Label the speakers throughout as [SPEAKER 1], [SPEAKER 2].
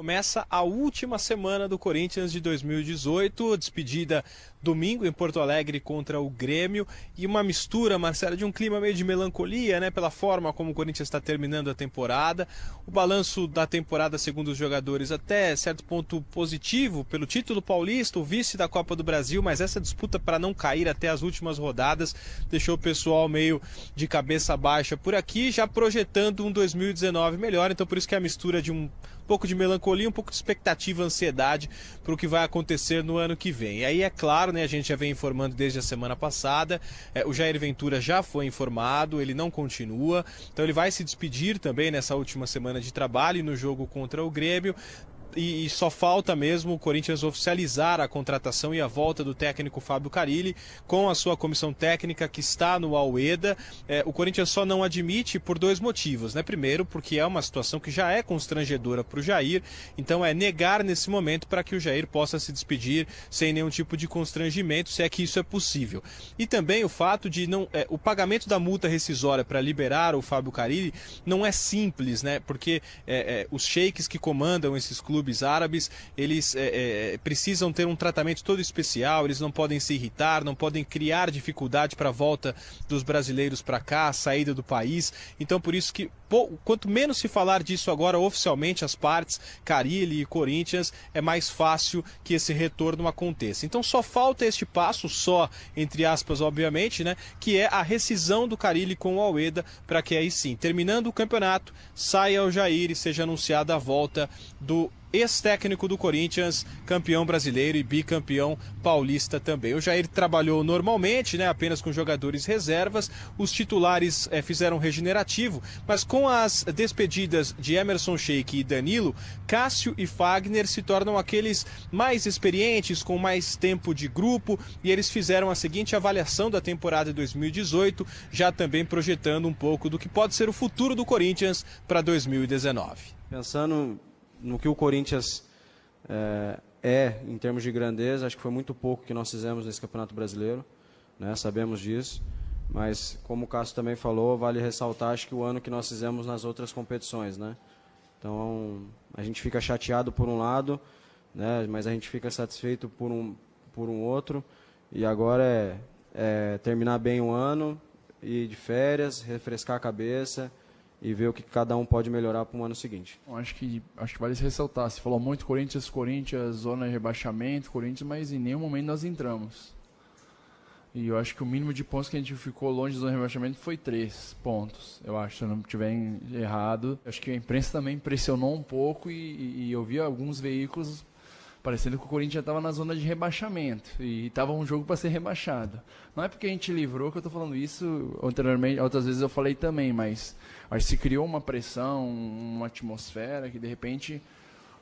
[SPEAKER 1] Começa a última semana do Corinthians de 2018, despedida domingo em Porto Alegre contra o Grêmio e uma mistura, Marcelo, de um clima meio de melancolia, né, pela forma como o Corinthians está terminando a temporada. O balanço da temporada, segundo os jogadores, até certo ponto positivo pelo título paulista, o vice da Copa do Brasil, mas essa disputa para não cair até as últimas rodadas deixou o pessoal meio de cabeça baixa por aqui, já projetando um 2019 melhor, então por isso que é a mistura de um pouco de melancolia, um pouco de expectativa, ansiedade para o que vai acontecer no ano que vem. E aí é claro, né, a gente já vem informando desde a semana passada, o Jair Ventura já foi informado, ele não continua, então ele vai se despedir também nessa última semana de trabalho no jogo contra o Grêmio. E só falta mesmo o Corinthians oficializar a contratação e a volta do técnico Fábio Carille com a sua comissão técnica que está no Almeida. O Corinthians só não admite por dois motivos, né? Primeiro, porque é uma situação que já é constrangedora para o Jair, então é negar nesse momento para que o Jair possa se despedir sem nenhum tipo de constrangimento, se é que isso é possível. E também o fato de o pagamento da multa rescisória para liberar o Fábio Carille não é simples, né? Porque os sheiks que comandam esses clubes árabes, eles precisam ter um tratamento todo especial, eles não podem se irritar, não podem criar dificuldade para a volta dos brasileiros para cá, a saída do país. Então por isso que quanto menos se falar disso agora oficialmente, as partes, Carille e Corinthians, é mais fácil que esse retorno aconteça. Então só falta este passo, só entre aspas obviamente, né, que é a rescisão do Carille com o Almeida, para que aí sim, terminando o campeonato, saia o Jair e seja anunciada a volta do ex-técnico do Corinthians, campeão brasileiro e bicampeão paulista também. O Jair trabalhou normalmente, né, apenas com jogadores reservas, os titulares fizeram regenerativo, mas com as despedidas de Emerson Sheik e Danilo, Cássio e Fagner se tornam aqueles mais experientes, com mais tempo de grupo, e eles fizeram a seguinte avaliação da temporada de 2018, já também projetando um pouco do que pode ser o futuro do Corinthians para 2019.
[SPEAKER 2] Pensando no que o Corinthians em termos de grandeza, acho que foi muito pouco que nós fizemos nesse Campeonato Brasileiro, né? Sabemos disso, mas como o Cássio também falou, vale ressaltar, acho que o ano que nós fizemos nas outras competições, né? Então, a gente fica chateado por um lado, né? Mas a gente fica satisfeito por um outro, e agora terminar bem o ano, ir de férias, refrescar a cabeça e ver o que cada um pode melhorar para o ano seguinte.
[SPEAKER 3] Acho que vale ressaltar, você falou muito Corinthians, zona de rebaixamento, Corinthians, mas em nenhum momento nós entramos. E eu acho que o mínimo de pontos que a gente ficou longe da zona de rebaixamento foi 3 pontos, eu acho, se eu não estiver errado. Acho que a imprensa também pressionou um pouco e eu vi alguns veículos parecendo que o Corinthians já estava na zona de rebaixamento e estava um jogo para ser rebaixado. Não é porque a gente livrou que eu estou falando isso, anteriormente, outras vezes eu falei também, mas acho que se criou uma pressão, uma atmosfera que de repente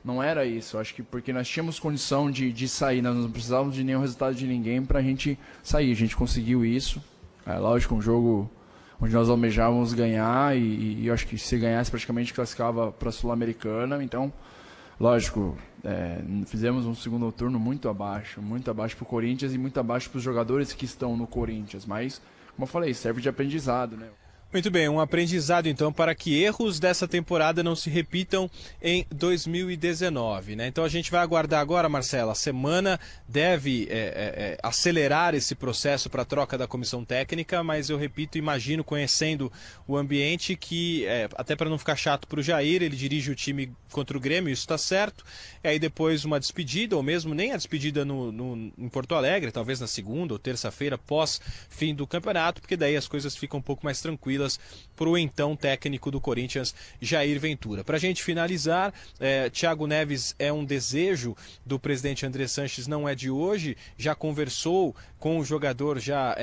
[SPEAKER 3] não era isso. Acho que porque nós tínhamos condição de sair, nós não precisávamos de nenhum resultado de ninguém para a gente sair. A gente conseguiu isso. Lógico, um jogo onde nós almejávamos ganhar e eu acho que se ganhasse praticamente classificava para a Sul-Americana, então lógico, fizemos um segundo turno muito abaixo para o Corinthians e muito abaixo para os jogadores que estão no Corinthians, mas, como eu falei, serve de aprendizado, né?
[SPEAKER 1] Muito bem, um aprendizado então para que erros dessa temporada não se repitam em 2019, né? Então a gente vai aguardar agora, Marcela, a semana deve acelerar esse processo para a troca da comissão técnica, mas eu repito, imagino, conhecendo o ambiente, que até para não ficar chato para o Jair, ele dirige o time contra o Grêmio, isso está certo, e aí depois uma despedida, ou mesmo nem a despedida em Porto Alegre, talvez na segunda ou terça-feira pós fim do campeonato, porque daí as coisas ficam um pouco mais tranquilas para o então técnico do Corinthians, Jair Ventura. Para a gente finalizar, Thiago Neves é um desejo do presidente André Sanches, não é de hoje, já conversou com o jogador já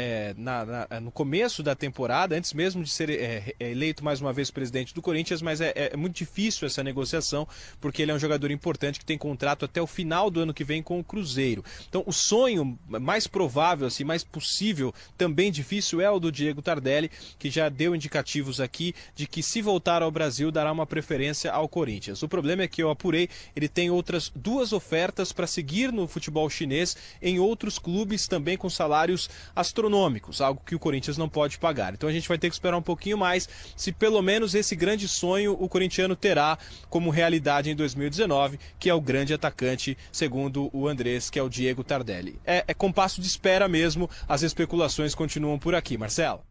[SPEAKER 1] no começo da temporada, antes mesmo de ser eleito mais uma vez presidente do Corinthians, mas é muito difícil essa negociação, porque ele é um jogador importante que tem contrato até o final do ano que vem com o Cruzeiro. Então o sonho mais provável, assim, mais possível, também difícil, é o do Diego Tardelli, que já deu deu indicativos aqui de que, se voltar ao Brasil, dará uma preferência ao Corinthians. O problema é que eu apurei, ele tem outras 2 ofertas para seguir no futebol chinês em outros clubes também com salários astronômicos, algo que o Corinthians não pode pagar. Então a gente vai ter que esperar um pouquinho mais se pelo menos esse grande sonho o corintiano terá como realidade em 2019, que é o grande atacante, segundo o Andrés, que é o Diego Tardelli. É compasso de espera mesmo, as especulações continuam por aqui, Marcelo.